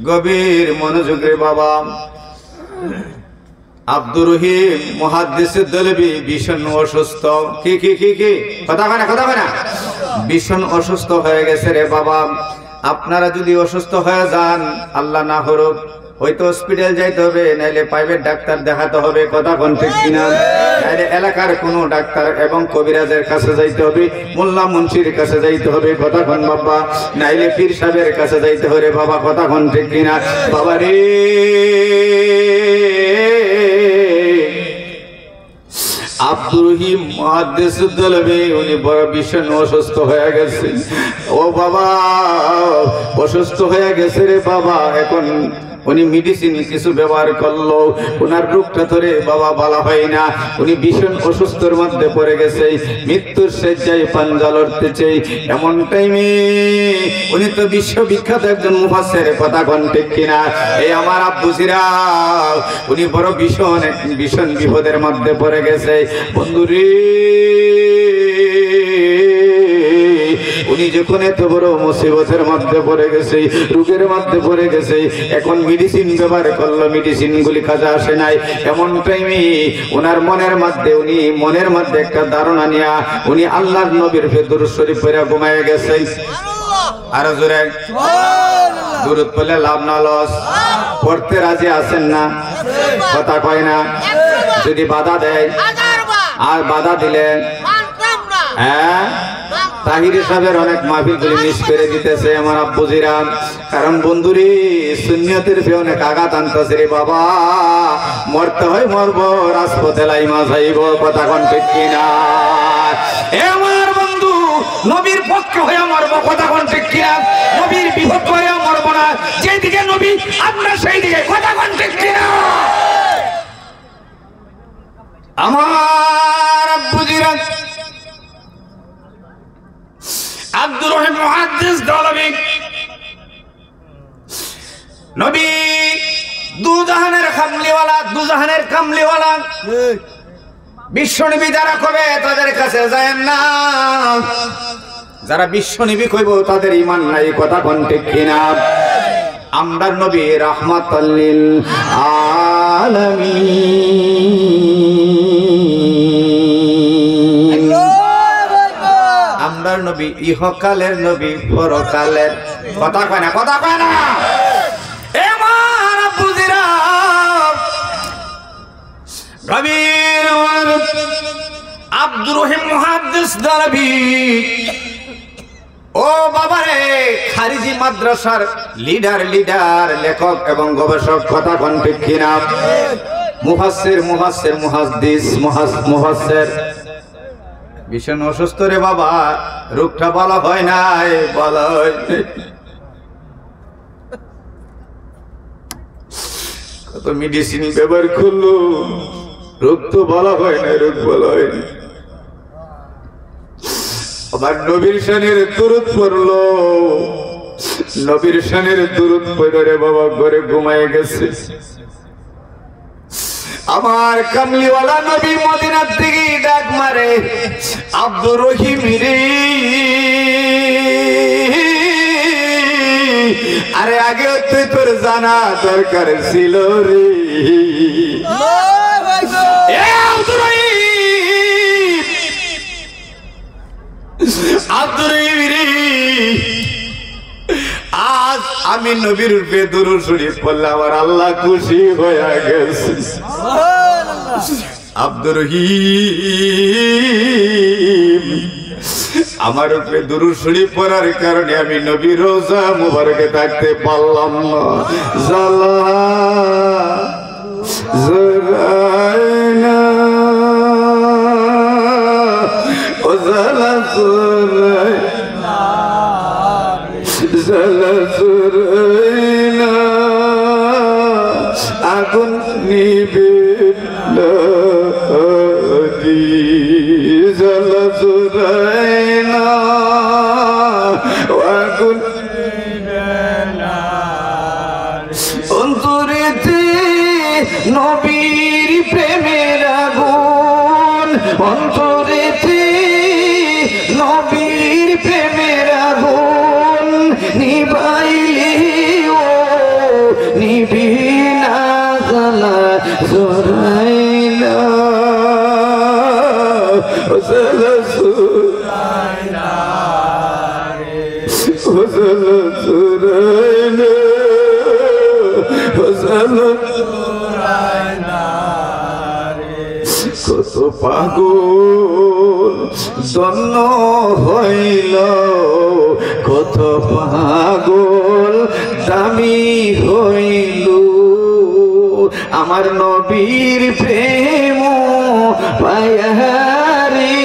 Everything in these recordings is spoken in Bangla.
গভীর মনোযোগে বাবা আব্দুর রহিম মুহাদ্দিস দেলবি ভীষণ অসুস্থ। কি কথা কয় না ভীষণ অসুস্থ হয়ে গেছে রে বাবা। আপনারা যদি অসুস্থ হয়ে যান, আল্লাহ না করুক, হয়তো হসপিটাল যাইতে হবে, নাইলে প্রাইভেট ডাক্তার দেখাতে হবে। কথা কোন ঠিক কিনা? নাইলে এলাকার কোনো ডাক্তার এবং কবিরাজের কাছে যাইতে হবে, মোল্লা মুন্সির কাছে যাইতে হবে। কথা কোন বাবা? নাইলে পীর সাহেবের কাছে যাইতে হবে বাবা। কথা কোন ঠিক কিনা? বাবা রে, আব্দুর রহিম মুহাদ্দিস দেলবি উনি বড় ভীষণ অসুস্থ হয়ে গেছে। ও বাবা, অসুস্থ হয়ে গেছে রে বাবা। এখন উনি মেডিসিন কিছু ব্যবহার করলো, ওনার রোগটা ধরে বাবা ভালো হয় না। উনি ভীষণ অসুস্থর মধ্যে পড়ে গেছে, মৃত্যুর শয্যায় পাঞ্জা লড়তেছে। এমন টাইমে উনি তো বিশ্ববিখ্যাত একজন মুফাসসির। কথা কোন ঠিক কিনা? এই আমার আব্বুজিরা, উনি বড় ভীষণ বিপদের মধ্যে পড়ে গেছে। বন্ধুরে, উনি যখন এত বড় মুসিবতের মধ্যে পড়ে গেছে, রোগের মধ্যে পড়ে গেছে, এখন মেডিসিন ব্যবহার করলো, মেডিসিন গুলি কাজে আসে নাই। এমন টাইমে ওনার মনের মধ্যে একটা ধারণা নিয়া উনি আল্লাহর নবীর দুরূদ শরীফ পড়ে ঘুমায় গেছে। আর জোরে দুরূদ পড়লে লাভ না লস? পড়তে রাজি আছেন না? কথা কয় না? যদি বাধা দেয় আর বাধা দিলে হ্যাঁ, তাহির সাহেবের অনেক মাহফিলগুলি মিস করে দিতেছে আমার আব্বুজিরা। কারণ বন্ধুরি, সুন্নিয়তের ফে অনেক আঘাত আনতেছে রে বাবা। মরতে হয় মরবো, রাজপথে লাইমা যাইব। কথা কোন ঠিক কিনা? আমার বন্ধু, নবীর পক্ষে হয়ে মরবো। কথা কোন ঠিক কিনা? নবীর বিপক্ষ হয়ে মরবো না। যেদিকে নবী আমরা সেই দিকে। কথা কোন ঠিক কিনা? আমার আব্বুজিরা, আব্দুর রহিম মুহাদ্দিস দেলবি নবী দুজাহানের কামলিওয়ালা বিশ্বনবী যারা কবে তাদের কাছে যায় না। যারা বিশ্বনবী কইব তাদের ঈমান নাই। কথা কোন ঠিক কিনা? আমরার নবী রাহমাতাল লিল আলামিন। আমরার নবী ইহকালের নবী, পরকালের। কথা কয় না? আমার আব্বুজিরা, গভীর আব্দুর রহিম মুহাদ্দিস দেলবি, ও বাবারে, খারিজি মাদ্রাসার লিডার লেখক এবং গবেষক। কথা কোন ঠিক কিনা? মুফাসসির ভীষণ অসুস্থ রে বাবা। রোগটা ভালো হয় নাই, ভালো হয় কত মেডিসিন ব্যবহার করলো, রোগ তো ভালো হয় না, রোগ ভালো হয়নি। আবার নবীর শানের দুরূদ পড়লো, নবীর শানের দুরূদ পড়ে রে বাবা ঘরে ঘুমায় গেছে। আমার কামলিওয়ালা নবী মদিনার দিকে ডাক মারে, আব্দুর রহিম রে, আরে আগে তুই তোর জানা দরকার ছিল রে। আব্দুর রহিম রে, আজ আমি নবীর রূপে দুরূদ শরীফ পড়লে আমার আল্লাহ খুশি হয়ে গেছে। আব্দুর রহিম, আমার উপরে দুরূদ শরীফ পড়ার কারণে আমি নবীর রওজা মুবারকে থাকতে পারলাম না। জালা জরায়না ও জালা জরায়না, জালা জরায়না, আগুন নিবে না দি, জালা জরায়না, আগুন নিবে না। অন্তরেতে নবীর প্রেমের আগুন, অন্তরেতে নবীর প্রেমের আগুন নিবাইলিও নিবি না জ্বালা জোরাইলা জ্বালা জোরাইলা জ্বালা জোরাইলা জ্বালা জোরাইলা কত পাগল জন্ম হইল কত পাগল দামি হইল আমার নবীর প্রেম পায়ারি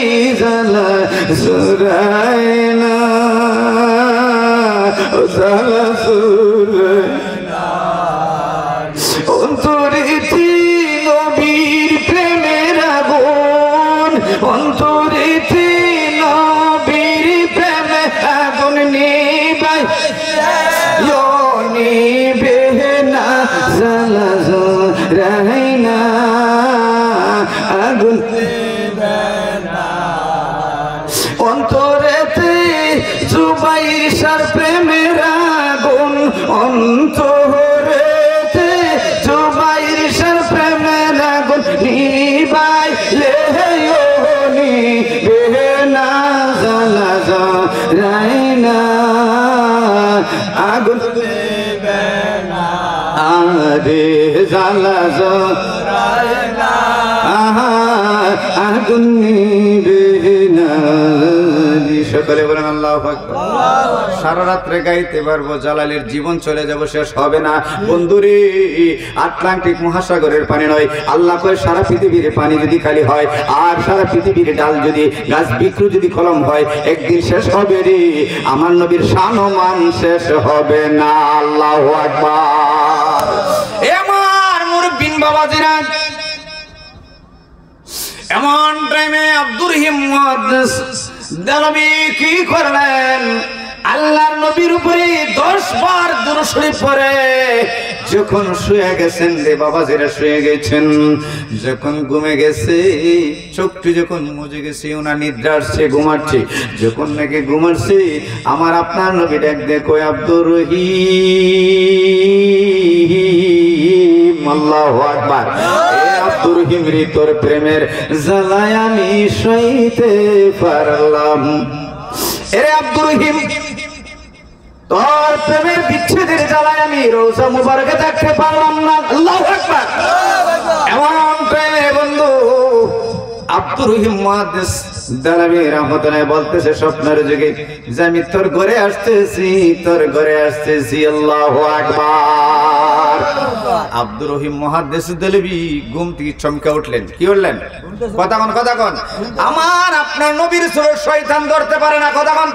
জ্বালা জোরাইলা জ্বালা জোরাইলা অন্তরেতে নবীর প্রেমের আগুন অন্তরেতে নবীর প্রেমে আগুন নিবাই নিবে না জ্বালা জোরাইলা আগুন অন্তরেতে জুবাইর সার প্রেমের আগুন অন্তরেতে জুবাইর সার প্রেমের আগুন নিবাইলে নিবে না জ্বালা জোরাইলা আগুন নিবে না আরে জ্বালা জোরাইলা আগুন নিবে না সকলে বলেন আল্লাহু আকবার সারা রাত্রে গাইতে পারবো জালালের জীবন চলে যাব শেষ হবে না বন্ধুরে আটলান্টিক মহাসাগরের পানি নয় আল্লাহ কয় সারা পৃথিবীর পানি যদি খালি হয় আর সারা পৃথিবীর ডাল যদি গাছ বৃক্ষ যদি কলম হয় একদিন শেষ হবে রে আমার নবীর শান ও মান শেষ হবে না আল্লাহু আকবার এ আমার মুরব্বিন বাবাজিরা এমন টাইমে আব্দুর হিম্মত দেলবি কি করলেন আল্লাহর নবীর উপরে 10 বার দুরূদ শরীফ পড়ে যখন শুয়ে গেছেন রে বাবাজিরা শুয়ে গেছেন যখন ঘুমে গেছে চোখটি যখন মুজে গেছে ওনা নিদ্রা আসছে ঘুমাচ্ছে যখন নাকি ঘুমাচ্ছে আমার আপনার নবী ডাক দিয়ে কয় আব্দুর রহিম আল্লাহু আকবার আব্দুর রহিম রে তোর প্রেমের জ্বালায় আমি সইতে পারলাম এরে আব্দুর রহিম তোর প্রেমের বিচ্ছেদের জ্বালায় আমি রোজা মুবারকে থাকতে পারলাম না আল্লাহু আকবার এমন প্রেমে বন্ধু আব্দুর রহিম মুহাদ্দিস দালাবি রাহমাতুল্লাহ বলতেছে স্বপ্নের যুগে যে আমি তোর ঘরে আসতেছি আল্লাহু আকবার আব্দুর রহিম মুহাদ্দিস দালাবি ঘুম থেকে চমকে উঠলেন কি বললেন কথা কোন আমার আপনার নবীর সুরে শয়তান ধরতে পারে না কথা কোন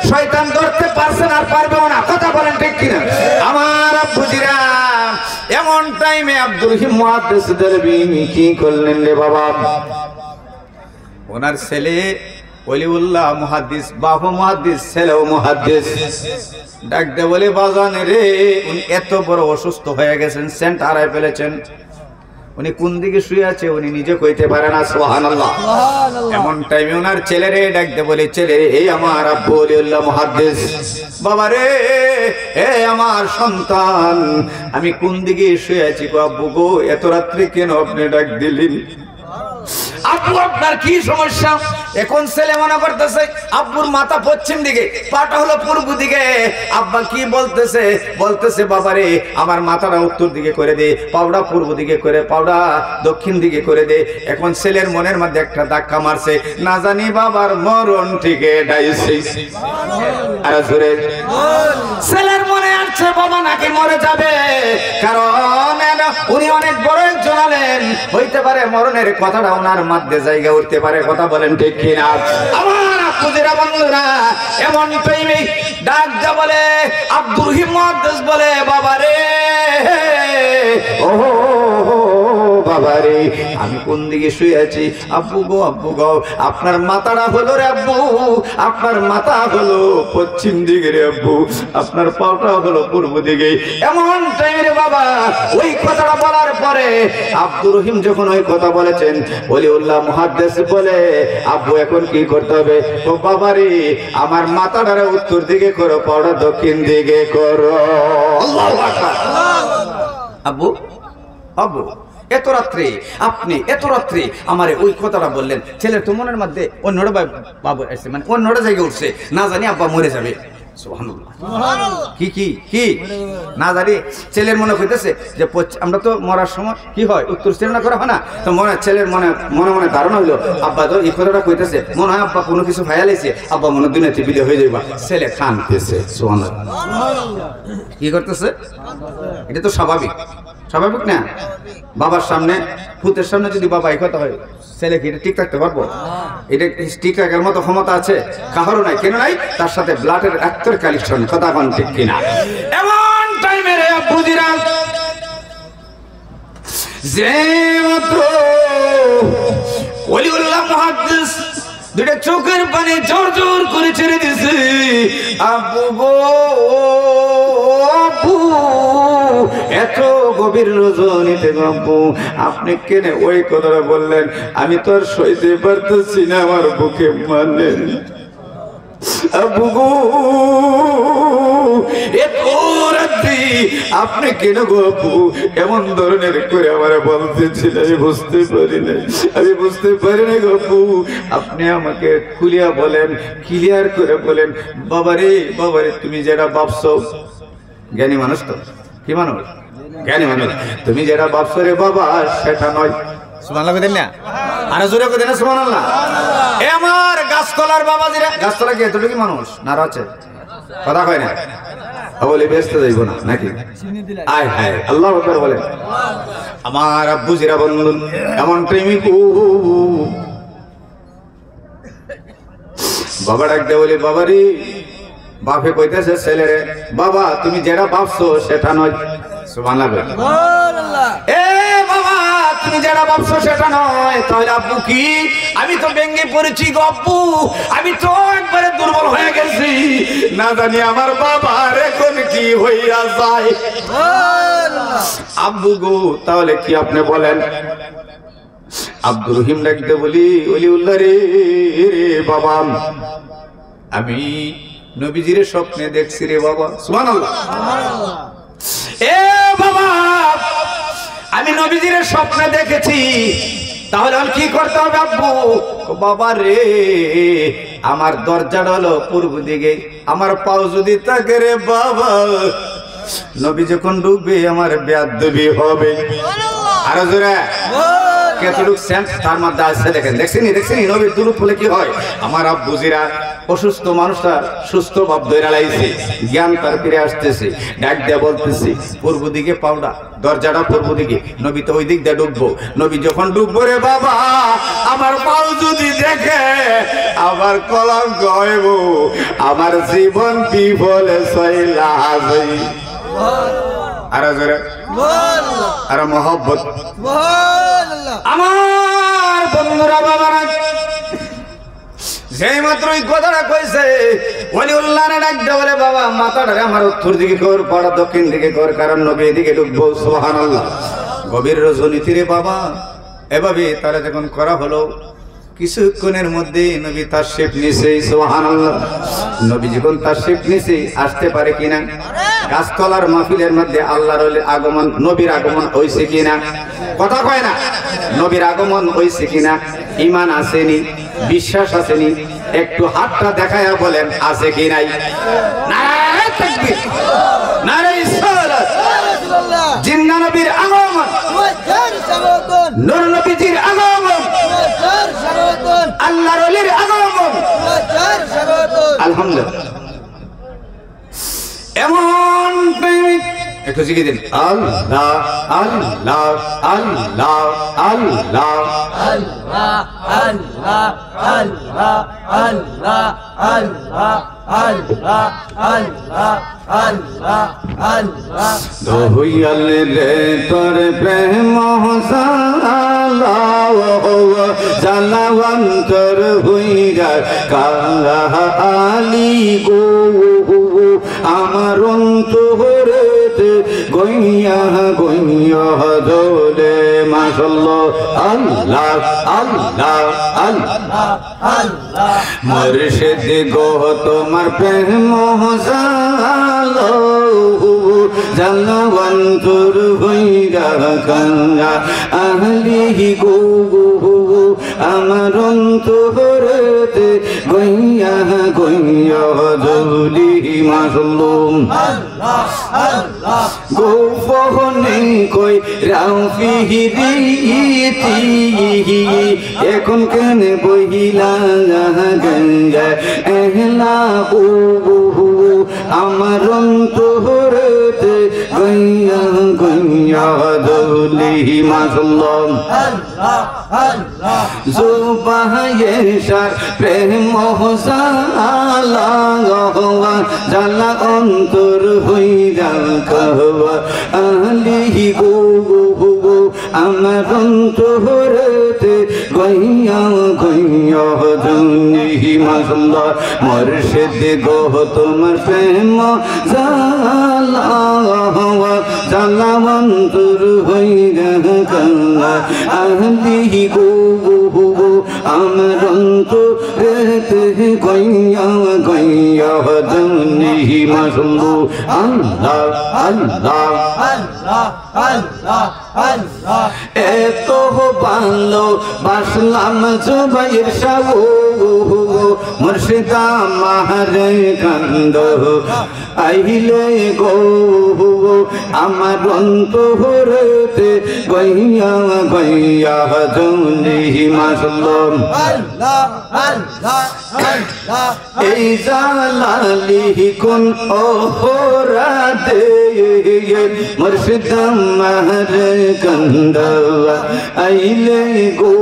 শয়তান ধরতে পারছে না আর পারবেও না কথা বলেন ঠিক কিনা আমার আব্বুজিরা এমন টাইমে আব্দুর রহিম মুহাদ্দিস দালাবি কি করলেন রে বাবা ওনার ছেলে ওলিউল্লাহ মুহাদ্দিস বাবা মুহাদ্দিস ছেলেও মুহাদ্দিস ডাক দে বলে বাজান রে উনি এত বড় অসুস্থ হয়ে গেছেন সেন্ট হারায় ফেলেছেন উনি কোন দিকে শুয়ে আছে উনি নিজে কইতে পারে না সুবহানাল্লাহ এমন টাইমে ওনার ছেলে রে ডাক দে বলে ছেলে এই আমার আব্বু ওলিউল্লাহ মুহাদ্দিস বাবা রে এ আমার সন্তান আমি কোন দিকে শুয়ে আছি গো আব্বু গো এত রাত্রে কেন আপনি ডাক দিলেন আব্বু আপনার কি সমস্যা এখন ছেলে মনে করতেছে আব্বুর মাথা পশ্চিম দিকে পাটা হলো পূর্ব দিকে আব্বা কি বলতেছে বাবা রে আমার মাথাটা উত্তর দিকে করে দে পাউডা পূর্ব দিকে করে পাউডা দক্ষিণ দিকে করে দে এখন ছেলের মনের মধ্যে একটা ধাক্কা মারছে না জানি বাবার মরণ ঠিকে ডাইছে আর জোরে ছেলের মনে আসছে বাবা নাকি মরে যাবে কারণ উনি অনেক বড় একজন আলেম হইতে পারে মরণের কথাটা ওনার মধ্যে জায়গা উঠতে পারে কথা বলেন ঠিক কিনা আমার আপুজিরা বন্ধুরা এমন টাইমে ডাক দা বলে আব্দুর রহিম মুহাদ্দিস বলে বাবা রে ও বাবারে আমি কোন দিকে শুয়ে আছি? আব্বু গো আপনার মাথাটা হলো রে আব্বু, আপনার মাথা হলো পশ্চিম দিকে রে আব্বু, আপনার পাটা হলো পূর্ব দিকে। এমন টাইমে বাবা ওই কথাটা বলার পরে আব্দুর রহিম যখন ওই কথা বলেছেন, ওলিউল্লাহ মুহাদ্দিস বলে আব্বু এখন কি করতে হবে? ও বাবারে আমার মাথাটা উত্তর দিকে করো, পাটা দক্ষিণ দিকে করো। আল্লাহু আকবার। আব্বু আব্বু এত রাত্রে আপনি এত রাত্রে আমারে ওই কথাটা বললেন, ছেলের তো মনের মধ্যে অন্যটা বাবু এসে মানে অন্যটা জায়গায় উঠছে, না জানি আব্বা মরে যাবে। কি কি কি না জানি ছেলের মনে হইতেছে যে আমরা তো মরার সময় কি হয় উত্তর চিন্তা করা হয় না, তো মনে ছেলের মনে মনে মনে ধারণা হইলো আব্বা তো এই কথাটা কইতেছে, মনে হয় আব্বা কোনো কিছু ফায়ালাইছে, আব্বা মনে দুনিয়াতে বিদায় হয়ে যাইবা। ছেলে কাঁদতেছে, কি করতেছে? এটা তো স্বাভাবিক, স্বাভাবিক না? বাবার সামনে পুতের সামনে যদি বাবা এই কথা হয়, ছেলে কি এটা ঠিক থাকতে পারবো? এটা ঠিক থাকার মতো ক্ষমতা আছে কারো নাই। কেন নাই? তার সাথে ব্লাডের রক্তের কালেকশন, কথা কোন ঠিক কিনা? এমন টাইমে রে বুঝিরা যে মাত্র ওলিউল্লাহ মুহাদ্দিস দুটো চোখের পানি জোর জোর করে ছেড়ে দিছে, আব্বু গো আব্বু এত গভীর রজনীতে আব্বু আপনি কেন ওই কথাটা বললেন? আমি তো আর সইতে পারতেছি না, আমার বুকে মানেন আব্বু গো এত রাত্রি আপনি কেন গো আব্বু এমন ধরনের করে আমার বলতেছিল? আমি বুঝতে পারি না, আমি বুঝতে পারি না গো আব্বু, আপনি আমাকে খুলিয়া বলেন, ক্লিয়ার করে বলেন। বাবারে বাবারে তুমি যেটা ভাবছো, জ্ঞানী মানুষ তো কি মানুষ? জ্ঞানী মানুষ। তুমি যেটা ভাবছো রে বাবা সেটা নয়। সুবহানাল্লাহ কইতেন না? আরে জোরে কইতেন না সুবহানাল্লাহ। এ আমার গাছতলার বাবাজিরা, গাছতলা কি এতটুকু মানুষ না আছে? কথা কয় না বলে ব্যস্ত যাইব না নাকি? আয় হায় আল্লাহু আকবার বলেন। আমার আব্বুজিরা বন্ধু এমন প্রেমিক বাবা ডাকতে বলে, বাবারে বাপে কইতেছে ছেলেরে, বাবা তুমি যেটা ভাবছো সেটা নয়। সুবহানাল্লাহ। এ বাবা তুমি যেটা ভাবছো সেটা নয়। তাহলে আব্বু কি? আমি তো ভেঙে পড়েছি গো আব্বু, আমি তো একবারে দুর্বল হয়ে গেছি, না জানি আমার বাবার এখন কি হইয়া যায়। আব্বু গো তাহলে কি আপনি বলেন? আব্দুর রহিম ডাকতে বলি, ওলিউল্লাহ রে বাবা আমি নবীজির স্বপ্নে দেখছি রে বাবা। সুবহানাল্লাহ। এ বাবা আমি নবীজির স্বপ্নে দেখেছি, তাহলে আমি কি করতে হবে আব্বু? বাবা রে আমার দরজাটা হলো পূর্ব দিকে, আমার পাও যদি থাকে রে বাবা নবী যখন ঢুকবে আমার বেয়াদবি হবে। আরো জোরে কতটুক সেন্স তার মধ্যে আছে দেখেন, দেখছেন নবীর দুরূদ বলে কি হয়? আমার আব্বুজিরা অসুস্থ মানুষটা সুস্থ ভাব ধরে লাইছে, জ্ঞান তার ফিরে আসতেছে, ডাক দিয়ে বলতেছি পূর্ব দিকে পাউডা, দরজাটা পূর্ব দিকে, নবী তো ওই দিক দিয়ে ঢুকবো। নবী যখন ঢুকবো রে বাবা আমার পাও যদি দেখে আমার কলঙ্ক হইব, আমার জীবন বিফলে চইলা যাবে। আরে জোরে আরে মহব্বত। আমার বন্ধুরা বাবারা যেই মাত্র এই কথাটা কইছে ওলিউল্লাহ ডাকতে বলে, বাবা মাথাটা আমার উত্তর দিকে কর, পাড়া দক্ষিণ দিকে কর, কারণ নবী এদিকে ঢুকবো। সুবহানাল্লাহ। গভীর রজনীতে রে বাবা এভাবে তারা যখন করা হলো, কিছুক্ষণের মধ্যে নবী তাশরিফ নিছে। সুবহানাল্লাহ। নবী যখন তাশরিফ নিছে আসতে পারে কিনা? গাছতলার মাহফিলের মধ্যে আল্লাহর আগমন, নবীর আগমন হইছে কিনা? কথা কয় না? নবীর আগমন হইছে কিনা? ঈমান আসেনি, বিশ্বাস আসেনি? একটু হাতটা দেখায়া বলেন আছে কি নাই? নারে তাকবীর, নারে সালাত। জিন্না নবীর আগমন, নূর নবীজির আগমন, আল্লাহর ওলির আগমন। আলহামদুলিল্লাহ। এমন প্রেমিক একটু শিখে দিন আল্লাহ আল্লাহ আল্লাহ আল্লাহ আল্লাহ আল্লাহ আল্লাহ আল্লাহ আল্লাহ আল্লাহ আল্লাহ আল্লাহ আল্লাহ দয়াল রে তোর প্রেম জালাওয়ান্তর হইরা কালি গো আমার অন্তরেতে গইয়া গইয়া দোলে মাশাআল্লাহ আল্লাহ আল্লাহ আল্লাহ আল্লাহ মুর্শিদ গো তোমার প্রেম জালাওয়ান্তর হইরা কাঙ্গা আহলি গো আমার অন্তরেতে গইয়া গইয়া দোলি মাশাআল্লাহ আল্লাহ আল্লাহ গোপনে কই রাফিরিতি এখন কেন বহিলা গঙ্গা এহলা বু আমার অন্তরেতে গইয়া গইয়া দোলি মাশাআল্লাহ আল্লাহ আল্লাহ জুবায়ে শার প্রেম জালা জালা অন্তর হইরা কহবা আহলি গো আমার অন্তরেতে গইয়া গইয়া দুনি মাশাআল্লাহ মুর্শিদ গো তোমার প্রেম জালা জালা অন্তর হইরা কহবা আহলি গো আমার অন্তরেতে গইয়া গইয়া দুনি মাশাআল্লাহ আল্লাহ আল্লাহ আল্লাহ আল্লাহ আল্লাহ এত ভালো বাসলাম জুবাইর শাহ মুর্শিদ আমার কান্দ আইলে গো আমার অন্তরেতে গইয়া গইয়া দুনি মাশাআল্লাহ আল্লাহ আল্লাহ আল্লাহ এই জালালি কোন ওহরাতে মুর্শিদ আমার কান্দ আইলে গো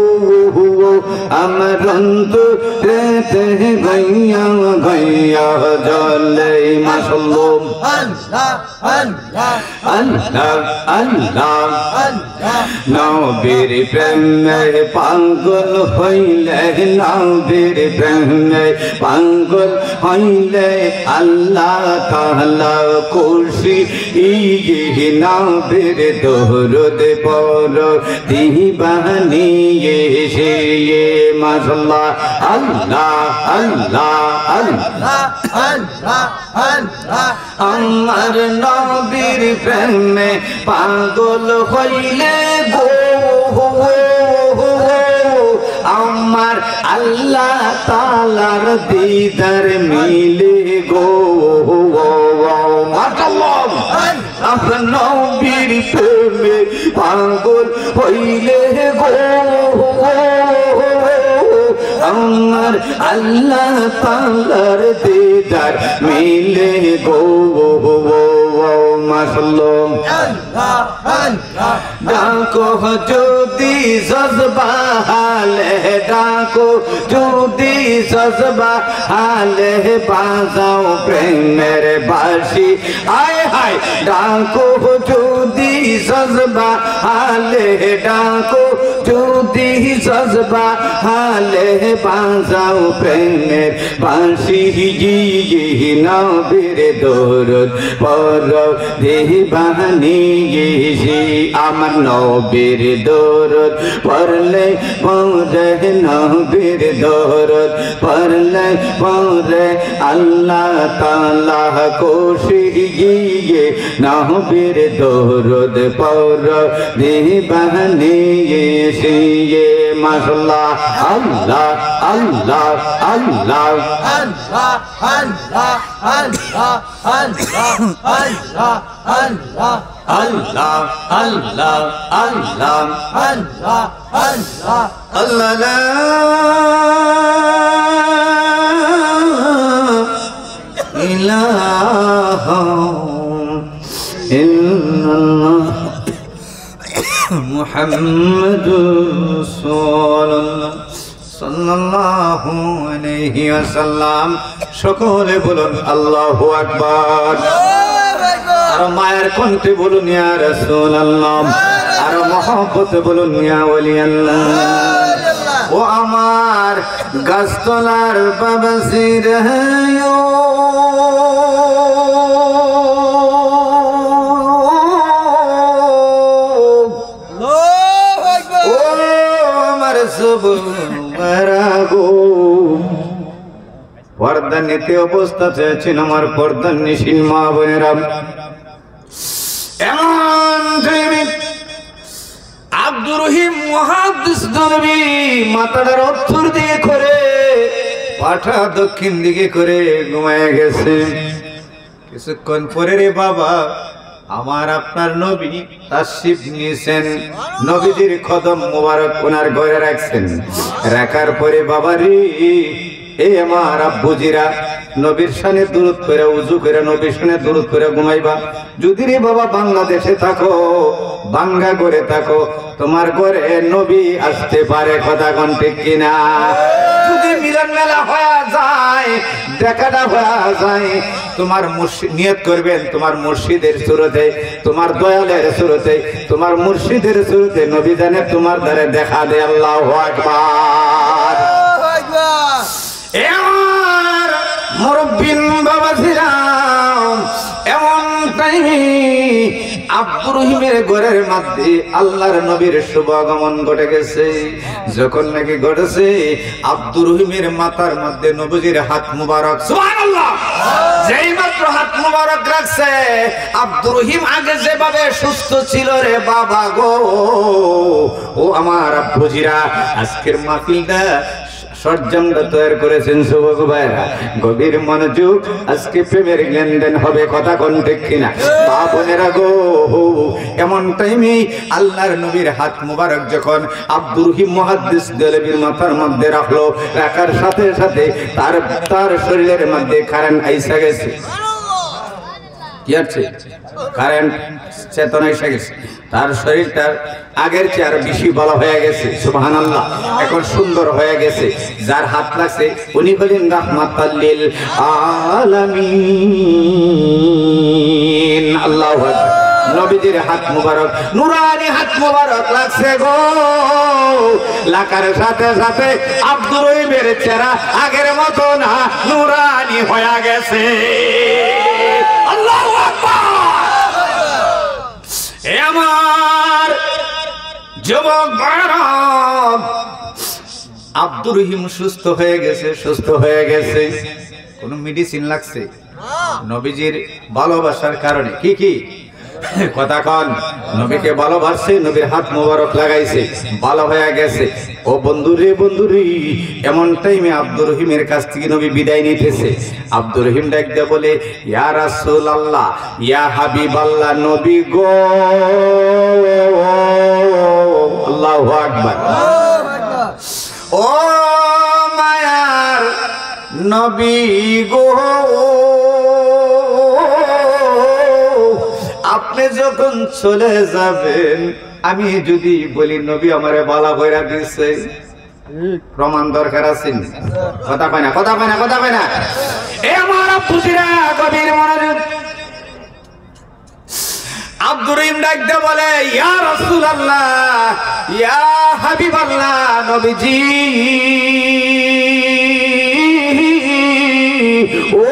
আমার অন্তরেতে গইয়া গইয়া জলে মাশাআল্লাহ আল্লাহ আল্লাহ আল্লাহ আল্লাহ আল্লাহ নবীর প্রেমে পাগল হইলে নবীর প্রেমে পাগল হইলে আল্লাহ তাআলা খুশি ইয়ে নবীর দরুদ পড় দিবানি সে মাশাআল্লাহ আল্লাহ আল্লাহ আল্লাহ আল্লাহ আল্লাহ আমার নবীর প্রেমে পাগল হইলে গো আমার আল্লাহ তাআলার দিদার মিলে গো মাশাআল্লাহ আমার নবীর প্রেমে পাগল হইলে গো আমার আল্লাহ তাআলার দিদার মিলে গো মাশাআল্লাহ আল্লাহ আল্লাহ ডাকো যদি জজবা হালে ডাকো যদি জজবা হালে বাজাও প্রেমের বাঁশি আয় হায় ডাকো যদি জজবা হালে ডাকো যদি জজবা হালে বাজাও প্রেমের বাঁশি গিয়ে নবীর দরুদ পড় দিবানি গিয়ে আমার নবীর দরুদ পড়লে পড়ে নবীর দরুদ পড়লে পড়ে আল্লাহ তাআলা খুশি গিয়ে নবীর দরুদ পড় দিবানি গিয়ে মাশাআল্লাহ আল্লাহ আল্লাহ আল্লাহ আল্লাহ আল্লাহ আল্লাহ আল্লাহ আল্লাহ আল্লাহ আল্লাহ আল্লাহ আল্লাহ আল্লাহ আল্লাহ আল্লাহ লা ইলাহা ইল্লাল্লাহ মুহাম্মাদুর রাসূলুল্লাহ সাল্লাল্লাহু আলাইহি ওয়াসাল্লাম। সকলে বলুন আল্লাহু আকবার। আর মায়ের কণ্ঠে বলুন ইয়া রাসূলুল্লাহ, আর মহব্বতে বলুন ইয়া ওলি আল্লাহ। ও আমার গাছতলার বাবাজির পর্দা নিতে অবস্থা চেয়েছেন আমার পর্দার নিশিন মা বোনেরা। এমন আব্দুর রহিম মুহাদ্দিস নবী মাথাটার উত্তর দিকে করে পাঠা দক্ষিণ দিকে করে ঘুমায় গেছে। কিছুক্ষণ পরে রে বাবা আমার আপনার নবী তাশরিফ নিয়েছেন, নবীজির কদম মোবারক ওনার ঘরে রাখছেন। রাখার পরে বাবা রে এই আমার আব্বুজিরা নবীর শানে দুরূদ করে উযু করে নবীর শানে দুরূদ করে ঘুমাইবা। যদি রে বাবা বাংলাদেশে থাকো, বাঙ্গা করে থাকো, তোমার ঘরে নবী আসতে পারে, কথা কোন ঠিক কিনা? যদি মিলন মেলা হয়ে যায়, দেখাটা হয়ে যায়, তোমার নিয়ত করবেন তোমার মুর্শিদের সুরতে, তোমার দয়ালের সুরতে, তোমার মুর্শিদের সুরতে নবী জানে তোমার দ্বারে দেখা দে। আল্লাহু আকবার। এমন মুরব্বিন বাবাজিরাম এমন টাইমে আব্দুর রহিমের ঘরের মধ্যে আল্লাহর নবীর শুভ আগমন ঘটে গেছে। যখন নাকি ঘটেছে আব্দুর রহিমের মাথার মধ্যে নবীজির হাত মুবারক, সুবহানাল্লাহ, যেই মাত্র হাত মুবারক রাখছে আব্দুর রহিম আগে যেভাবে সুস্থ ছিল রে বাবা গো, ও আমার আব্বুজিরা আজকের মাহফিলটা সরজমটা তৈরি করেছেন যুবক ভাইরা, গভীর মনোযোগ, আজকে প্রেমের লেনদেন হবে, কথা কোন ঠিক কিনা? মা বোনেরা গো, এমন টাইমে আল্লাহর নবীর হাত মুবারক যখন আব্দুর রহিম মুহাদ্দিস দেলবীর মাথার মধ্যে রাখলো, রাখার সাথে সাথে তার শরীরের মধ্যে কারেন্ট আইসা গেছে। কি আছে? কারেন্ট, চেতনা এসে গেছে। তার শরীরটার আগের চেয়ে আরো বেশি ভালো হয়ে গেছে, সুবহানাল্লাহ, এখন সুন্দর হয়ে গেছে। যার হাত লাগছে উনি হলেন রাহমাতাল লিল আলামিন। আল্লাহু আকবার। নবীজির হাত মুবারক, নুরানি হাত মুবারক লাগছে গো, লাকার সাথে সাথে আব্দুর রহিমের চেহারা আগের মতো না, নুরানি হয়ে গেছে। আল্লাহু আকবার। আমার যুবক ভাইরা, আব্দুর রহিম সুস্থ হয়ে গেছে, সুস্থ হয়ে গেছে। কোন মেডিসিন লাগছে? নবীজির ভালোবাসার কারণে। কি কি কথা কন? নবীকে ভালোবাসছে, নবীর হাত মোবারক লাগাইছে, ভালো হয়ে গেছে। ও বন্ধুরে, বন্ধুরে, এমন টাইমে আব্দুর রহিমের কাছ থেকে নবী বিদায় নিতেছে। আব্দুর রহিম ডাক দিয়ে বলে, ইয়া রাসূলুল্লাহ, ইয়া হাবিবাল্লাহ, নবী গো। আল্লাহু আকবার। ও মায়ার নবী গো, আপনি যখন চলে যাবেন, আমি যদি বলি নবী আমারে বালা কইরা দিছে, প্রমাণ দরকার আছে? কথা কয় না, কথা কয় না, কথা কয় না। এ আমার আব্বুজিরা গভীর মনোযোগ। আব্দুর রহিম ডাক দিয়ে বলে, ইয়া রাসূলুল্লাহ, ইয়া হাবিবাল্লাহ, নবীজি, ও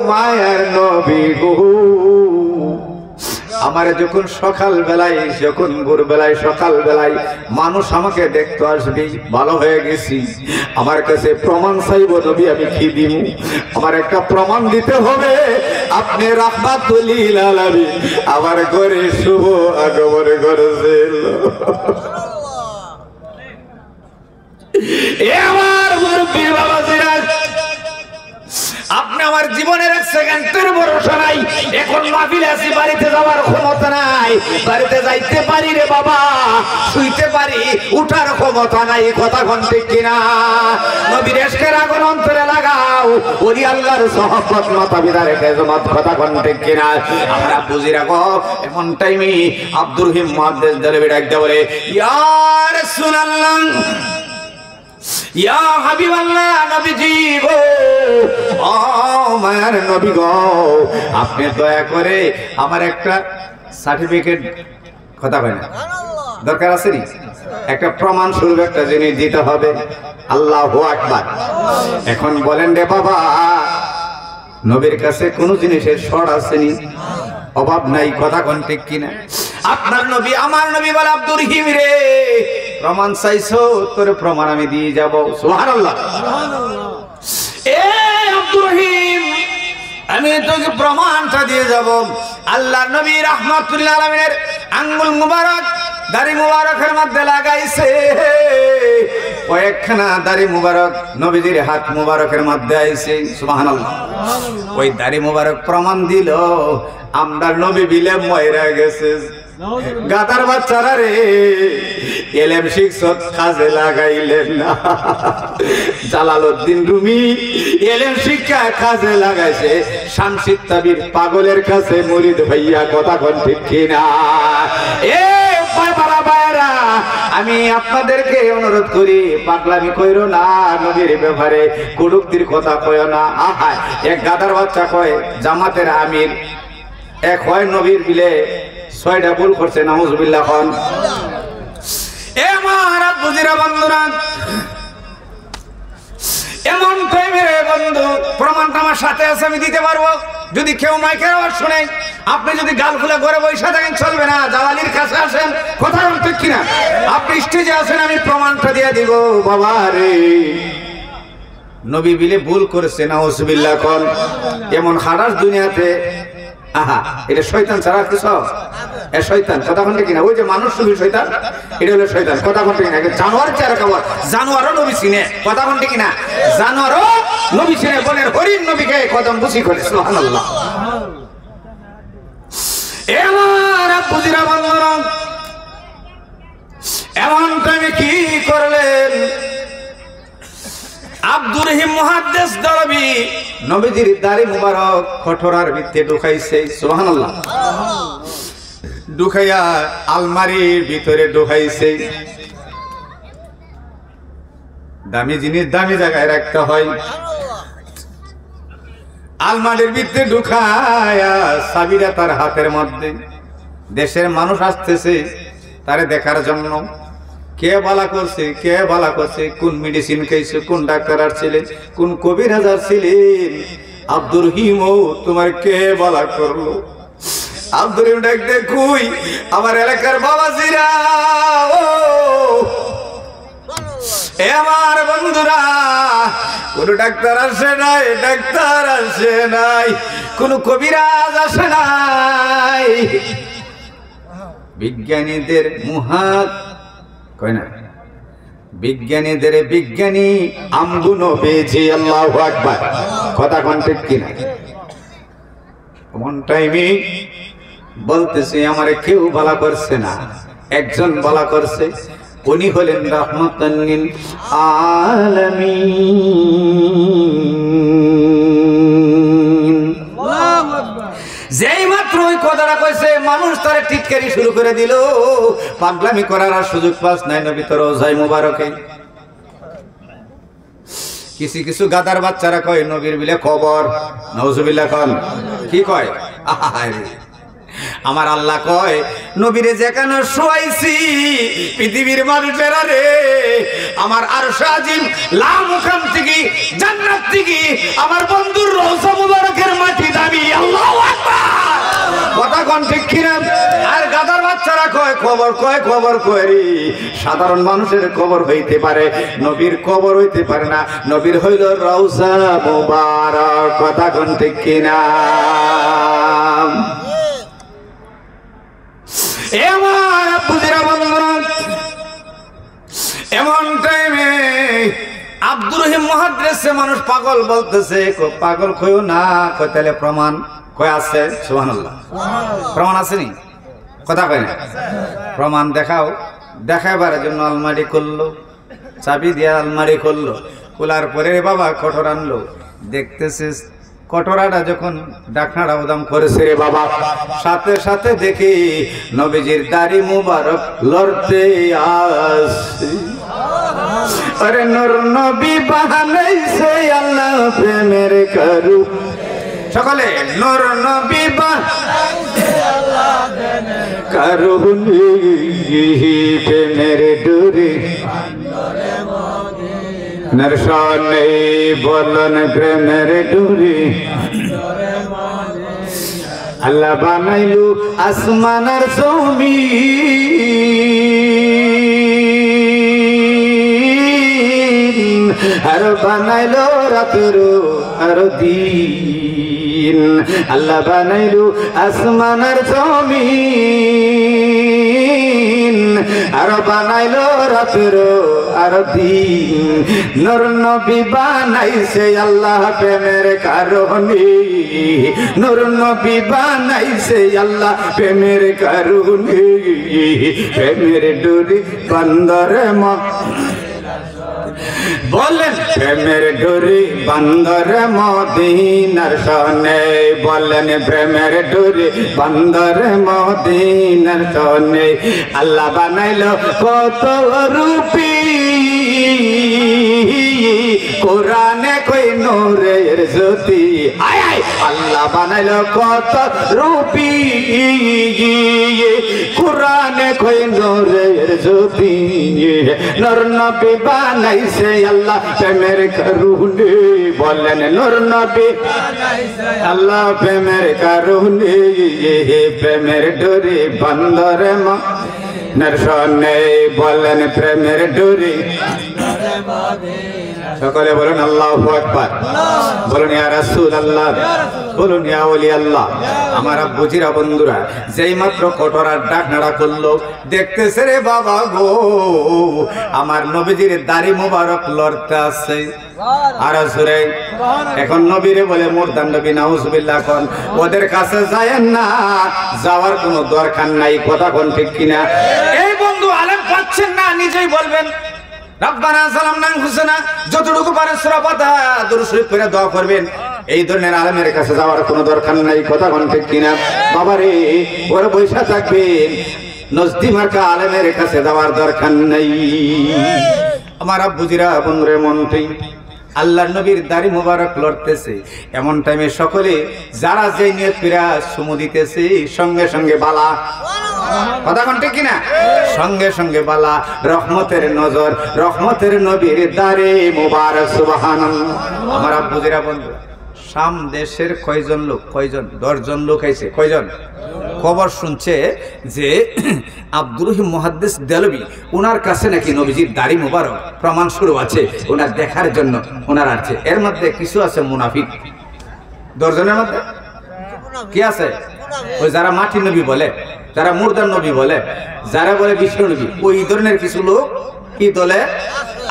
মায়ার নবী গো, আমার যখন সকাল বেলায়, যখন ভোর বেলায়, সকাল বেলায় মানুষ আমাকে দেখতে আসবে, ভালো হয়ে গেছি, আমার কাছে প্রমাণ চাইব নবী, আমি কি দিব? আমার একটা প্রমাণ দিতে হবে, আপনি রাহমাতুল লিল আলামিন আমার ঘরে শুভ আগমন করেছেন। আমার মুরব্বি বাবাজিরা, আপনি আমার জীবনের এক সেকেন্ডের ভরসা নাই। এখন মাহফিলে আছি, বাড়িতে যাওয়ার ক্ষমতা নাই। বাড়িতে যাইতে পারি রে বাবা, শুইতে পারি, উঠার ক্ষমতা নাই। কথা কোন ঠিক কিনা? নবীর ইশকের আগুন অন্তরে লাগাও, ওলি আল্লাহর সহবত মাতা পিতার খেদমত। কথা কোন ঠিক কিনা? আমরা বুঝি রাখো। এমন টাইমে আব্দুর রহিম মুহাদ্দিস দরবে ডাকতে বলে, ইয়া রাসূলুল্লাহ, ইয়া হাবিবাল্লাহ, নবীজি গো, ও মায়ের নবী গো, আপনি দয়া করে আমার একটা সার্টিফিকেট, কথা কয় না, দরকার আছে নি, একটা প্রমাণ স্বরূপ একটা জিনিস দিতে হবে। আল্লাহু আকবার। এখন বলেন রে বাবা, নবীর কাছে কোনো জিনিসের শর্ট আসেনি, অভাব নাই। কথা কোন ঠিক কিনা? আপনার নবী আমার নবী বলে, আব্দুর রহিম রে, প্রমাণ চাইছো, তোর প্রমাণ আমি দিয়ে যাব। সুবহানাল্লাহ। এ আব্দুর রহিম, আমি তোকে প্রমাণটা দিয়ে যাব। আল্লাহর নবী রাহমাতুল্লাহ আলামিনের আঙ্গুল মুবারক দাড়ি মুবারকের মধ্যে লাগাইছে, কয়েকখানা দাড়ি মুবারক নবীজির হাত মুবারকের মধ্যে আইছে। সুবহানাল্লাহ। ওই দাড়ি মুবারক প্রমাণ দিল আমরা নবী বিলে ময়রা গেছে। গাদার বাচ্চারা রে, এলেম শিক্ষক কাজে লাগাইলেন না। জালালউদ্দিন রুমি এলেম শিক্ষা কাজে লাগাইছে, শামসুদ তাবির পাগলের কাছে মুরিদ হইয়া। কথা কোন ঠিক কিনা? এ বাবারা ভাইরা, আমি আপনাদেরকে অনুরোধ করি, পাগলামি কইরো না, নবীর ব্যাপারে কুড়ুক্তির কথা কইও না। আহা, এক গাদার বাচ্চা কয় জামাতের আমির, এক হয় নবীর বিলে 6টা ভুল করছে। নাউজুবিল্লাহ। খান এ আমার বুজিরা বন্ধুরা, এমন টাইমে বন্ধু প্রমাণটা আমার সাথে আছে, আমি দিতে পারবো। যদি কেউ মাইকের আওয়াজ শুনে, আপনি যদি গাল খুলে ঘরে বসে থাকেন চলবে না, জালালির কাছে আসেন। কথা ঠিক কিনা? আপনি স্টেজে আসেন, আমি প্রমাণটা দিয়ে দিব। বাবা রে, নবী বিলে ভুল করেছে। নাউজুবিল্লাহ। খান এমন হারাস দুনিয়াতে, আহা, এটা শয়তান ছাড়া কিছু? এ শয়তান। কথা কোনটা কিনা? ওই যে মানুষ শুধু শয়তান, এটা হলো শয়তান। কথা কোনটা কিনা? জানোয়ার চেহারা খাবার, জানোয়ারও নবী চিনে। কথা কোনটা কিনা? জানোয়ারও নবী চিনে। বলেন হরিণ নবীকে কদম বুঝি করে। সুবহানাল্লাহ। এবার বুঝিরা বন্ধুরা, এমন টাইমে কি করলেন আব্দুর রহিম মুহাদ্দিস দরবি নবীজির দাড়ি মুবারক খঠরার ভিতরে ঢুকাইছে। সুবহানাল্লাহ। ঢুকাইয়া আলমারির ভিতরে ঢুকাইছে। দামি জিনিস দামি জায়গায় রাখতে হয়। আলমারির ভিতরে ঢুকায়া চাবিটা তার হাতের মধ্যে। দেশের মানুষ আসতেছে তারে দেখার জন্য। কে বালা করছে, কে বালা করছে, কোন মেডিসিন খাইছে, কোন ডাক্তার আসছিলেন, কোন কবিরাজ আসছিলেন, আব্দুর রহিম তোমার কে বালা করলো? আব্দুর রহিম ডাকতে, কই আমার এলাকার বাবাজিরা, ও আমার বন্ধুরা, কোন ডাক্তার আসে নাই, ডাক্তার আসে নাই, কোন কবিরাজ আসে নাই। বিজ্ঞানীদের মুহাত কয় না, বিজ্ঞানীদের বিজ্ঞানী আমগুনো বেজি। আল্লাহু আকবার। কথা কোন ঠিক কিনা? কোন টাইমে বলতেছে আমারে কেউ ভালো করছে না, একজন ভালো করছে, উনি হলেন রাহমাতান লিল আলামিন। আল্লাহু আকবার। যেই মাত্র ওই কথাটা কইছে, মানুষ তারে টিটকারি শুরু করে দিল। পাগলামি করার আর সুযোগ পাস নাই নবী তোর রওজায়ে মুবারকে। কিছু কিছু গাদার বাচ্চারা কয় নবীর বিলে কবর। নাউজুবিল্লাহ। খান কি কয়? আমার আল্লাহ কয় নবীরে যেখানে শোয়াইছি পৃথিবীর মানুষেরা রে, আমার আরশ আজিম লামুকাম থেকে জান্নাত থেকে আমার বন্ধুর রওজা মুবারকের মাটি দাবি। আল্লাহু আকবার। কথা কোন ঠিক কিনা? আর গাদার বাচ্চারা কয় খবর, কয় খবর করি। সাধারণ মানুষের কবর হইতে পারে, নবীর কবর হইতে পারে না। নবীর হইল রওজা মুবারক। কথা কোন ঠিক কিনা? এমন বুঝিরা বন্ধুরা, এমন টাইমে আব্দুর রহিম মুহাদ্দিসে মানুষ পাগল বলতেছে, পাগল কইও না, কই তাহলে প্রমাণ কই আছে? সুবহানাল্লাহ, প্রমাণ আছে নি? কথা কয় না, প্রমাণ দেখাও। দেখাবার জন্য আলমারি করলো, চাবি দিয়ে আলমারি করলো, খোলার পরে বাবা কঠোর আনলো। দেখতেছে কটোরাটা যখন ডাকনাটা উদাম করেছে রে বাবা, সাথে সাথে দেখি নবীজির দাড়ি মুবারক লড়তে আসছে। আরে নূর নবী বানাইছে আল্লাহ প্রেমের কারু, সকলে নূর নবী বানাইছে আল্লাহ প্রেমের কারু, প্রেমের ডোরে নরসানে বলন প্রেমের ডোরে। আল্লাহ বানাইলু আসমান আর জমিন, আর বানাইলো রাতের আর দিন। আল্লাহ বানাইলু আসমান আর জমিন, আর বানাইলো রাতের আর দিন। নূর নবী বানাইছে আল্লাহ প্রেমের কারণে, নূর নবী বানাইছে আল্লাহ প্রেমের কারণে। প্রেমের ডোরি বান্দরে বলেন, প্রেমের ডোরি বান্দরে মদিনার সনে, বলেন প্রেমের ডোরি বান্দরে মদিনার সনে। আল্লাহ বানাইলো কত রূপী, কোরআনে কই নূরের জ্যোতি। আয় আয়, আল্লাহ বানাইলো কত রূপী, কোরআনে কই নূরের জ্যোতি। নূর নবী বানাইছে আল্লাহ প্রেমের কারণে, বলেন নূর নবী বানাইছে আল্লাহ প্রেমের কারণে। প্রেমের ডোরি বান্দরে মদিনার সনে, বলেন প্রেমের ডোরি। সকলে বলুন আল্লাহু আকবার, বলুন ইয়া রাসূলুল্লাহ, বলুন ইয়া ওলি আল্লাহ। আমার আব্বুজিরা বন্ধুরা যেই মাত্র কটোরার ডাক নাড়া করলো, দেখতেছে রে বাবা গো আমার নবীজির দাড়ি মুবারক লড়তে আছে। আর জোরে এখন নবীরে বলে মুরদান নবী, নাউজুবিল্লাহ। কোন ওদের কাছে যায়েন না, যাওয়ার কোনো দরকার নাই। কথা কোন ঠিক কিনা? এই বন্ধু আলেম পাচ্ছেন না, নিজেই বলবেন রব্বানা যালামনা আনফুসানা, যতটুকু পারেন সূরা ফাতিহা দুরূদ শরীফ পড়ে দোয়া করবেন। এই ধরনের আলেমের কাছে যাওয়ার কোনো দরকার নাই। কথা কোন ঠিক কিনা? বাবারে ওরা বৈশা থাকবেন, নজদি মার্কা আলেমের কাছে যাওয়ার দরকার নাই। আমার আব্বুজিরা বন্ধুরে মনটি আল্লাহর নবীর দাড়ি মুবারক লড়তেছে, এমন টাইমে সকলে যারা যে নিয়ত কইরা চুমু দিতেছে, সঙ্গে সঙ্গে বালা। কথা কোন ঠিক কিনা? সঙ্গে সঙ্গে বালা, রহমতের নজর, রহমতের নবীর দাড়ি মুবারক। সুবহানাল্লাহ। আমার আব্বুজিরা বন্ধু, শাম দেশের কয়জন লোক, কয়জন 10 জন লোক আইছে। কয়জন? খবর শুনছে যে আব্দুর রহিম মুহাদ্দিস দেলভী, ওনার কাছে নাকি নবীজির দাড়ি মুবারক প্রমাণ শুরু আছে, ওনার দেখার জন্য ওনার আছে। এর মধ্যে কিছু আছে মুনাফিক। 10 জনের মধ্যে কি আছে? ওই যারা মাটি নবী বলে, যারা মুর্দার নবী বলে, যারা বলে বিশ্ব নবী, ওই ধরনের কিছু লোক কি দলে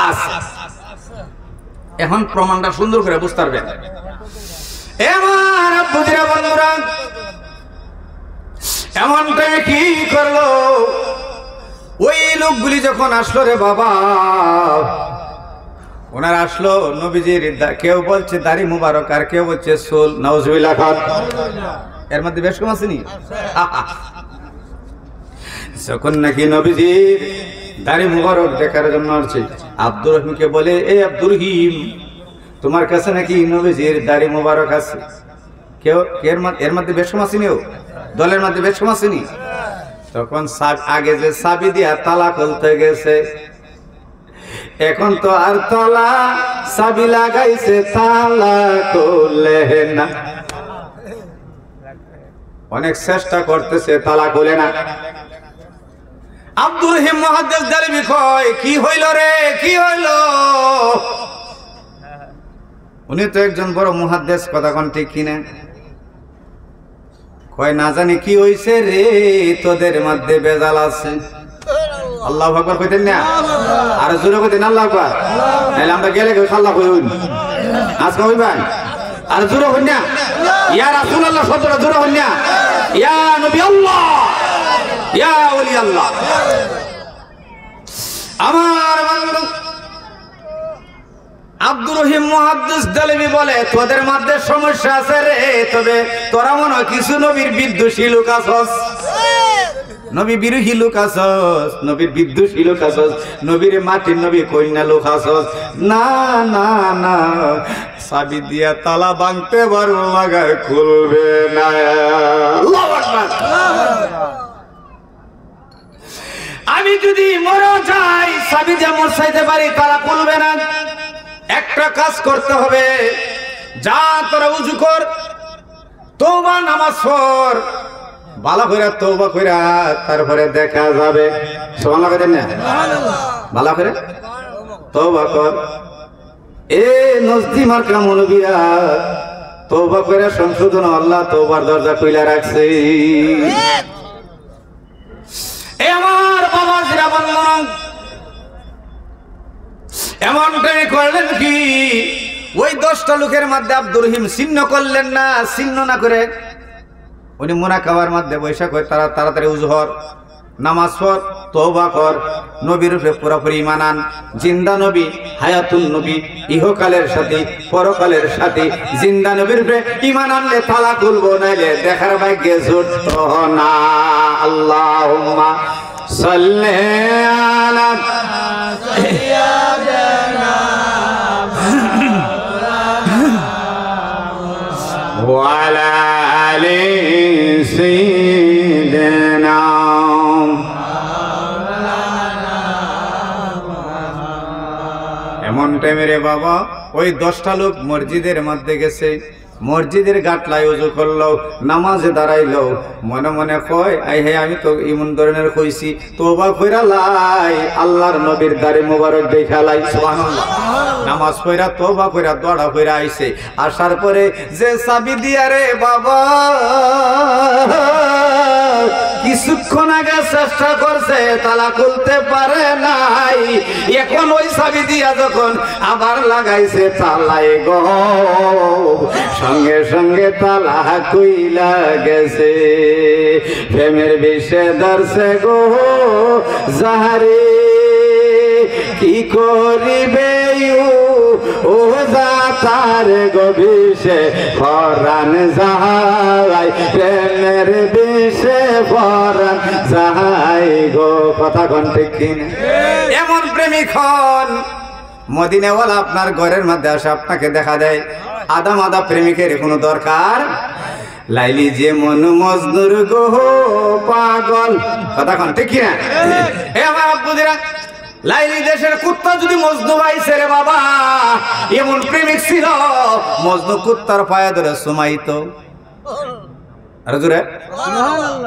আছে। এখন প্রমাণটা সুন্দর করে বুঝতে পারবেন। এবার আব্বুজিরা বন্ধুরা এমন টাইমে কি করলো, ওই লোকগুলি যখন আসলো রে বাবা, ওনারা আসলো নবীজির, কেউ বলছে দাড়ি মুবারক আর কেউ বলছে চুল। নাউজুবিল্লাহ। এর মধ্যে বেশ কম আসেনি? যখন নাকি নবীজির দাড়ি মুবারক দেখার জন্য আসছে, আব্দুর রহিমকে বলে, এ আব্দুর রহিম, তোমার কাছে নাকি নবীজির দাড়ি মুবারক আছে? কেউ এর মধ্যে বেশ কম আসেনি? দলের মধ্যে বেশ কম আসেনি? তখন আগে যে চাবি দিয়া তালা খুলতে গেছে, এখন তো আর তালা, চাবি লাগাইছে, তালা খুলে না। অনেক চেষ্টা করতেছে, তালা খুলে না। আব্দুর রহিম মুহাদ্দিস দেলভী কয়, কি হইল রে, কি হইল? উনি তো একজন বড় মুহাদ্দিস। কথা কোন ঠিক কিনা? কয় না জানি কি হইছে রে, তোদের মধ্যে বেজাল আছে। আল্লাহু আকবার কইতেন না আর জোরে কইতেন আল্লাহু আকবার নাইলে আমরা গেলে আল্লাহ কইুন আজকে হইবেন আর জোরে হইন না ইয়া রাসূলুল্লাহ শব্দটা জোরে হইন না ইয়া নবী আল্লাহ ইয়া ওলি আল্লাহ আমার বন্ধু আব্দুর রহিম মুহাদ্দিস দেলভি বলে তোদের মধ্যে সমস্যা আছে রে তবে তোরা মনে হয় কিছু নবীর বিদ্বেষী লোক আছস নবী বিরোহী লোক আছস নবীর বিদ্বেষী লোক আছস নবীর মাটির নবী কন্যা লোক আছস না না না চাবি দিয়া তালা ভাঙতে পারবো মাগার খুলবে না আল্লাহু আকবার আমি যদি মরে যাই চাবি দিয়ে মরসাইতে পারি তালা খুলবে না একটা কাজ করতে হবে যা তোরা উজু কর তওবা নামাজ পড় ভালো করে তওবা কইরা তারপরে দেখা যাবে সুবহানাল্লাহ দেন না ভালো করে তওবা কর এ নজদি মার্কা মুনবিরা তওবা কইরা সংশোধন আল্লাহ তওবার দরজা খুইলা রাখছে এ আমার বাবা জিরা বন্ধন এমনটাই করলেন কি ওই 10টা লোকের মধ্যে আব্দুর রহিম চিহ্ন করলেন না চিহ্ন না করে উনি মুনাকাবার মধ্যে বৈশা করে তারা তাড়াতাড়ি উযু কর নামাজ পড় তওবা কর নবীর উপরে পুরোপুরি ঈমান আন জিন্দা নবী হায়াতুন নবী ইহকালের সাথে পরকালের সাথে জিন্দা নবীর উপরে ঈমান আনলে তালা খুলবো নাইলে দেখার ভাগ্যে জুটতো না আল্লাহুম্মা সাল্লি আলা وعلى آل سيدنا এমন টাইমে রে বাবা ওই 10টা লোক মসজিদের মধ্যে গেছে মসজিদের গাটলায় উযু করলো নামাজে দাঁড়াইলো মনে মনে কয় আই হে আমি তো এমন ধরনের কইছি তওবা কইরা লাই আল্লাহর নবীর দাড়ি মোবারক দেখা লাই সুবহানাল্লাহ নামাজ পড়া তওবা কইরা দোয়া কইরা আইছে আসার পরে যে চাবি দিয়া রে বাবা কিছুক্ষণ আগে চেষ্টা করছে তালা খুলতে পারে নাই এখন ওই চাবি দিয়া যখন আবার লাগাইছে তালায় গো সঙ্গে সঙ্গে তালা কইলা গেছে প্রেমের বিষে ধরছে গো যাহারে কি করিবে ও যা তার গবিষে ফরান যাহাই প্রেমের বিষে ফরান যাহাই গো কথা কোন ঠিক কিনা এমন প্রেমিক হন মদিনাওয়ালা আপনার ঘরের মধ্যে আসে আপনাকে দেখা দেয় আদা মাদা প্রেমিকের কোনো দরকার লাইলি যে মন মজনুর গো পাগল কথা কোন ঠিক কিনা এ আমার আব্বুদিরা লাইলি দেশের কুত্তা যদি মজনু পাইছে রে বাবা এমন প্রেমিক ছিল মজনু কুত্তার পায়ে ধরে সুমাইতো আর জোরে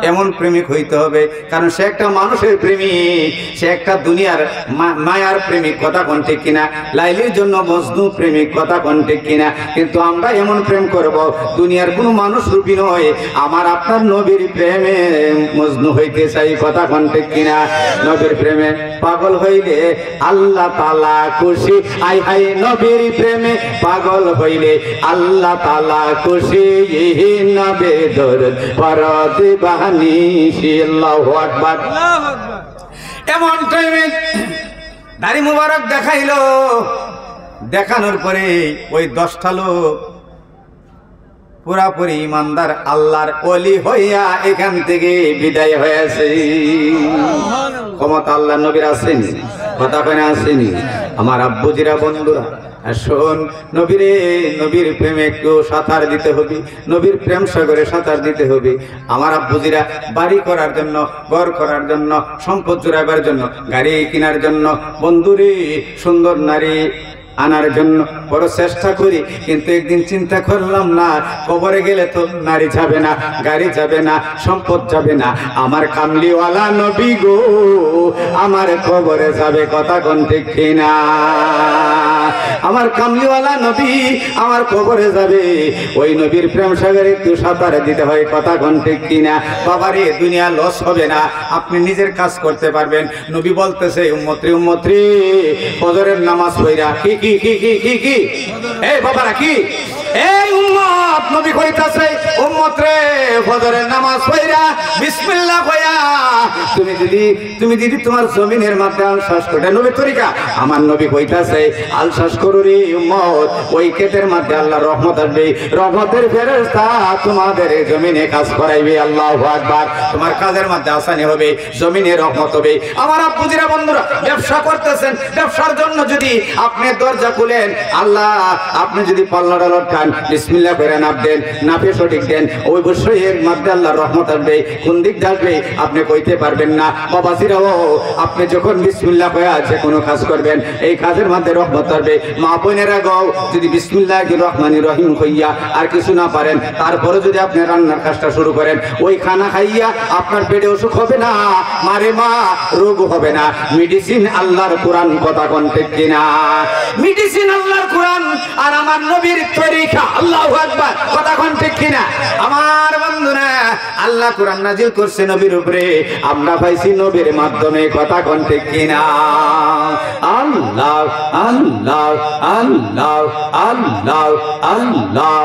এমন প্রেমিক হইতে হবে কারণ সে একটা মানুষের প্রেমিক সে একটা দুনিয়ার মায়ার প্রেমিক কথা কোন ঠিক কিনা লাইলির জন্য মজনু প্রেমিক কথা কোন ঠিক কিনা কিন্তু আমরা এমন প্রেম করব দুনিয়ার কোনো মানুষ রূপী নয় আমার আপনার নবীর প্রেমে মজনু হইতে চাই কথা কোন ঠিক কিনা নবীর প্রেমে পাগল হইলে আল্লাহ তাআলা খুশি আই হাই নবীর প্রেমে পাগল হইলে আল্লাহ তাআলা খুশি নবী দরদ পরদি বাহানি আল্লাহু আকবার এমন টাইমে দাড়ি মুবারক দেখাইলো দেখানোর পরে ওই 10টা লোক পুরাপুরি ইমানদার আল্লাহর ওলি হইয়া এখান থেকে বিদায় হয়েছে ক্ষমতা আল্লাহ নবীর আসেনি কথা কইনা আসেনি আমার আব্বুজিরা বন্ধুরা শোন নবীরে নবীর প্রেমে একটু সাঁতার দিতে হবে নবীর প্রেম সাগরে সাঁতার দিতে হবে আমার আব্বুজিরা বাড়ি করার জন্য ঘর করার জন্য সম্পদ জোড়াবার জন্য গাড়ি কেনার জন্য বন্ধুরে সুন্দর নারী আনার জন্য বড় চেষ্টা করি, কিন্তু একদিন চিন্তা করলাম না, কবরে গেলে তো নারী যাবে না, গাড়ি যাবে না, সম্পদ যাবে না, আমার কামলিওয়ালা নবী গো আমার কবরে যাবে। কথা কোন ঠিক কিনা? আমার কামলিওয়ালা নবী আমার কবরে যাবে, ওই নবীর প্রেম সাগরে একটু সাঁতার দিতে হয়। কথা কোন ঠিক কিনা? বাবারে দুনিয়া লস হবে না, আপনি নিজের কাজ করতে পারবেন। নবী বলতেছে উম্মত রে ফজরের নামাজ পড়া কি কি কি কি কি কি এই বাবারা কি এই উম্মত নবী কইতাছে উম্মত রে ফজরের নামাজ পড়া বিসমিল্লাহ কইয়া তুমি যদি তোমার জমিনের মধ্যে আলশ্বাস করে, নবী তরিকা আমার নবী কইতাছে আলশ্বাস করো রে উম্মত, ওই ক্ষেতের মধ্যে আল্লাহর রহমত আসবে, রহমতের ফেরেশতা তোমাদের জমিনে কাজ করাইবে। আল্লাহু আকবার। তোমার কাজের মধ্যে আসানি হবে, জমিনে রহমত হবে। আমার আব্বুজিরা বন্ধুরা ব্যবসা করতেছেন, ব্যবসার জন্য যদি আপনি দরজা খুলেন, আল্লাহ আপনি যদি পাল্লা ডালট খান বিসমিল্লাহ করে নাপ দেন, নাপে সঠিক দেন, ওই অবশ্যই এর মধ্যে আল্লাহর রহমত আসবে। কোন দিক আসবে আপনি কইতে পারবেন না। বাবাজিরাও আপনি যখন বিসমিল্লাহ কয়ে যে কোনো কাজ করবেন, এই কাজের মধ্যে রহমত আসবে। মা বোনেরা গাও যদি বিসমিল্লাহির রহমানির রহিম কইয়া আর কিছু না পারেন, তারপরে যদি আপনি রান্নার কাজটা শুরু করেন, ওই খানা খাইয়া আপনার পেটে অসুখ হবে না, মারে মা রোগ হবে না। মেডিসিন আল্লাহর কোরআন। কথা কোন ঠিক কিনা? মেডিসিন আল্লাহর কোরআন আর আমার নবীর তরিকা। আল্লাহু আকবার। কথা কোন ঠিক কিনা? আমার বন্ধুরা আল্লাহ কোরআন নাজিল করছে নবীর উপরে, আমরা পাইছি নবীর মাধ্যমে। কথা কোন ঠিক কিনা? আল্লাহ আল্লাহ আল্লাহ আল্লাহ আল্লাহ।